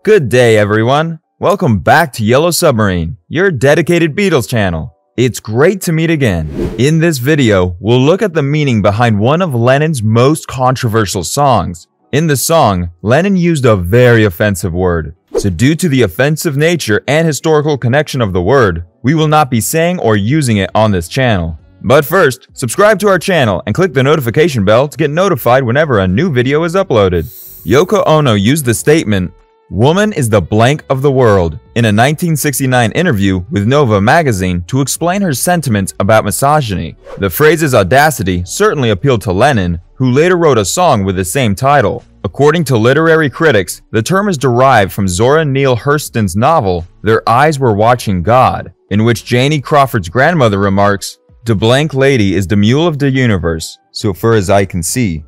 Good day, everyone. Welcome back to Yellow Submarine, your dedicated Beatles channel. It's great to meet again. In this video, we'll look at the meaning behind one of Lennon's most controversial songs. In the song, Lennon used a very offensive word. So due to the offensive nature and historical connection of the word, we will not be saying or using it on this channel. But first, subscribe to our channel and click the notification bell to get notified whenever a new video is uploaded. Yoko Ono used the statement, "Woman is the blank of the world," in a 1969 interview with Nova magazine to explain her sentiments about misogyny. The phrase's audacity certainly appealed to Lennon, who later wrote a song with the same title. According to literary critics, the term is derived from Zora Neale Hurston's novel, Their Eyes Were Watching God, in which Janie Crawford's grandmother remarks, "The blank lady is the mule of the universe, so far as I can see."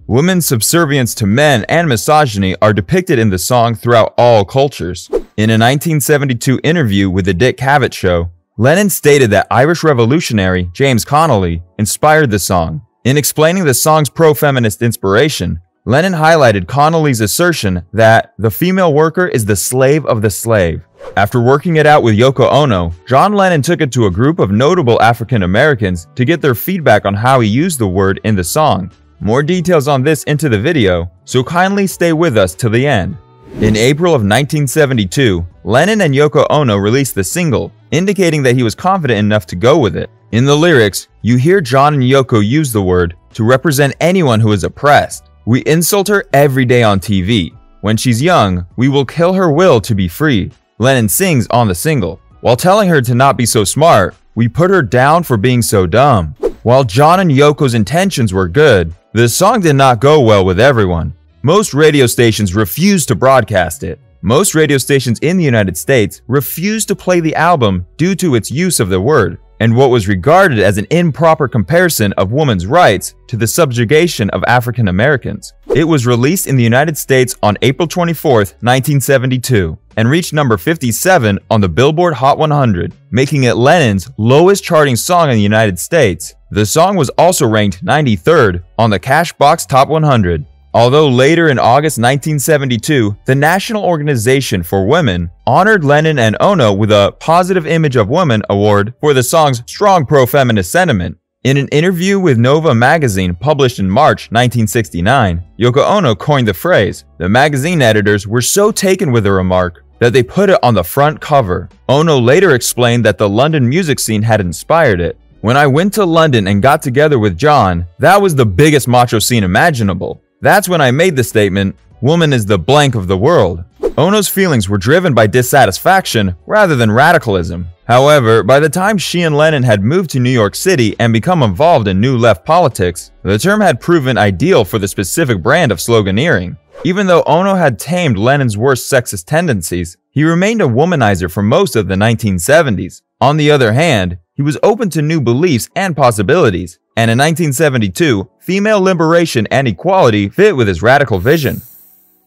Women's subservience to men and misogyny are depicted in the song throughout all cultures. In a 1972 interview with The Dick Cavett Show, Lennon stated that Irish revolutionary James Connolly inspired the song. In explaining the song's pro-feminist inspiration, Lennon highlighted Connolly's assertion that the female worker is the slave of the slave. After working it out with Yoko Ono, John Lennon took it to a group of notable African Americans to get their feedback on how he used the word in the song. More details on this into the video, so kindly stay with us till the end. In April of 1972, Lennon and Yoko Ono released the single, indicating that he was confident enough to go with it. In the lyrics, you hear John and Yoko use the word to represent anyone who is oppressed. "We insult her every day on TV. When she's young, we will kill her will to be free," Lennon sings on the single. While telling her to not be so smart, "We put her down for being so dumb." While John and Yoko's intentions were good, the song did not go well with everyone. Most radio stations refused to broadcast it. Most radio stations in the United States refused to play the album due to its use of the word, and what was regarded as an improper comparison of women's rights to the subjugation of African Americans. It was released in the United States on April 24, 1972, and reached number 57 on the Billboard Hot 100, making it Lennon's lowest charting song in the United States. The song was also ranked 93rd on the Cashbox Top 100. Although later in August 1972, the National Organization for Women honored Lennon and Ono with a Positive Image of Women award for the song's strong pro-feminist sentiment. In an interview with Nova magazine published in March 1969, Yoko Ono coined the phrase. The magazine editors were so taken with the remark that they put it on the front cover. Ono later explained that the London music scene had inspired it. "When I went to London and got together with John, that was the biggest macho scene imaginable. That's when I made the statement, 'Woman is the blank of the world.'" Ono's feelings were driven by dissatisfaction rather than radicalism. However, by the time she and Lennon had moved to New York City and become involved in New Left politics, the term had proven ideal for the specific brand of sloganeering. Even though Ono had tamed Lennon's worst sexist tendencies, he remained a womanizer for most of the 1970s. On the other hand, he was open to new beliefs and possibilities, and in 1972, female liberation and equality fit with his radical vision.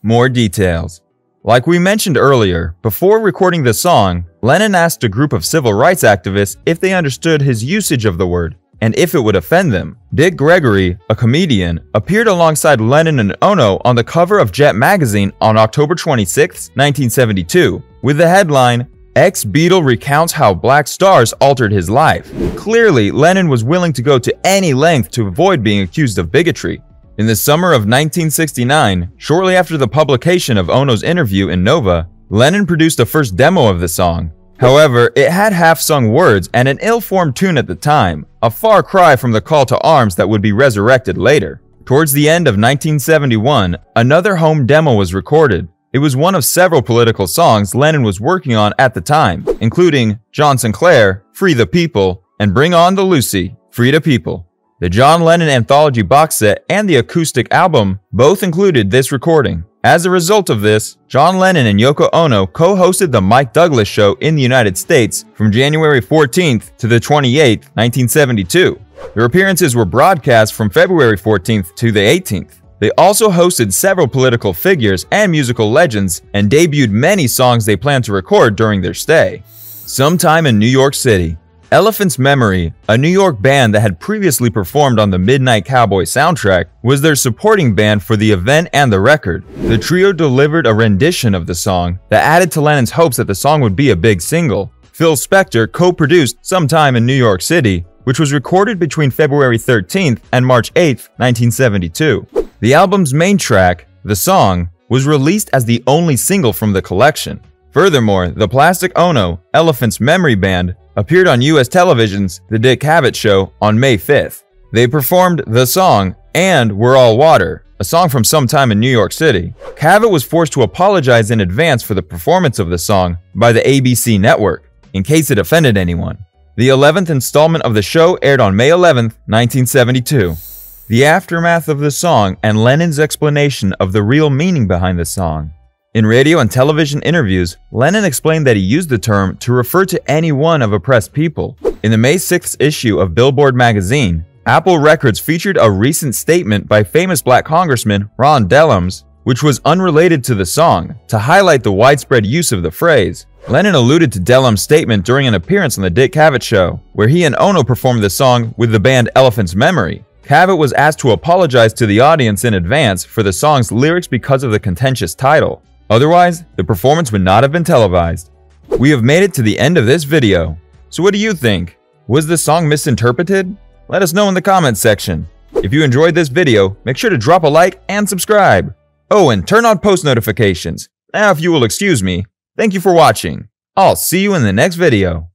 More details. Like we mentioned earlier, before recording the song, Lennon asked a group of civil rights activists if they understood his usage of the word, and if it would offend them. Dick Gregory, a comedian, appeared alongside Lennon and Ono on the cover of Jet magazine on October 26, 1972, with the headline, "Ex-Beatle recounts how black stars altered his life." Clearly, Lennon was willing to go to any length to avoid being accused of bigotry. In the summer of 1969, shortly after the publication of Ono's interview in Nova, Lennon produced the first demo of the song. However, it had half-sung words and an ill-formed tune at the time, a far cry from the call to arms that would be resurrected later. Towards the end of 1971, another home demo was recorded. It was one of several political songs Lennon was working on at the time, including John Sinclair, "Free the People," and "Bring on the Lucy," "Free the People." The John Lennon anthology box set and the acoustic album both included this recording. As a result of this, John Lennon and Yoko Ono co-hosted The Mike Douglas Show in the United States from January 14th to the 28th, 1972. Their appearances were broadcast from February 14th to the 18th. They also hosted several political figures and musical legends and debuted many songs they planned to record during their stay. Sometime in New York City. Elephant's Memory, a New York band that had previously performed on the Midnight Cowboy soundtrack, was their supporting band for the event and the record. The trio delivered a rendition of the song that added to Lennon's hopes that the song would be a big single. Phil Spector co-produced Sometime in New York City, which was recorded between February 13th and March 8th, 1972. The album's main track, The Song, was released as the only single from the collection. Furthermore, the Plastic Ono, Elephant's Memory Band, appeared on U.S. television's The Dick Cavett Show on May 5th. They performed The Song and We're All Water, a song from Sometime in New York City. Cavett was forced to apologize in advance for the performance of the song by the ABC network, in case it offended anyone. The 11th installment of the show aired on May 11th, 1972. The aftermath of the song and Lennon's explanation of the real meaning behind the song. In radio and television interviews, Lennon explained that he used the term to refer to any one of oppressed people. In the May 6th issue of Billboard magazine, Apple Records featured a recent statement by famous black congressman Ron Dellums, which was unrelated to the song, to highlight the widespread use of the phrase. Lennon alluded to Dellums' statement during an appearance on The Dick Cavett Show, where he and Ono performed the song with the band Elephant's Memory. Cavett was asked to apologize to the audience in advance for the song's lyrics because of the contentious title. Otherwise, the performance would not have been televised. We have made it to the end of this video. So what do you think? Was the song misinterpreted? Let us know in the comments section. If you enjoyed this video, make sure to drop a like and subscribe. Oh, and turn on post notifications. Now, if you will excuse me, thank you for watching. I'll see you in the next video.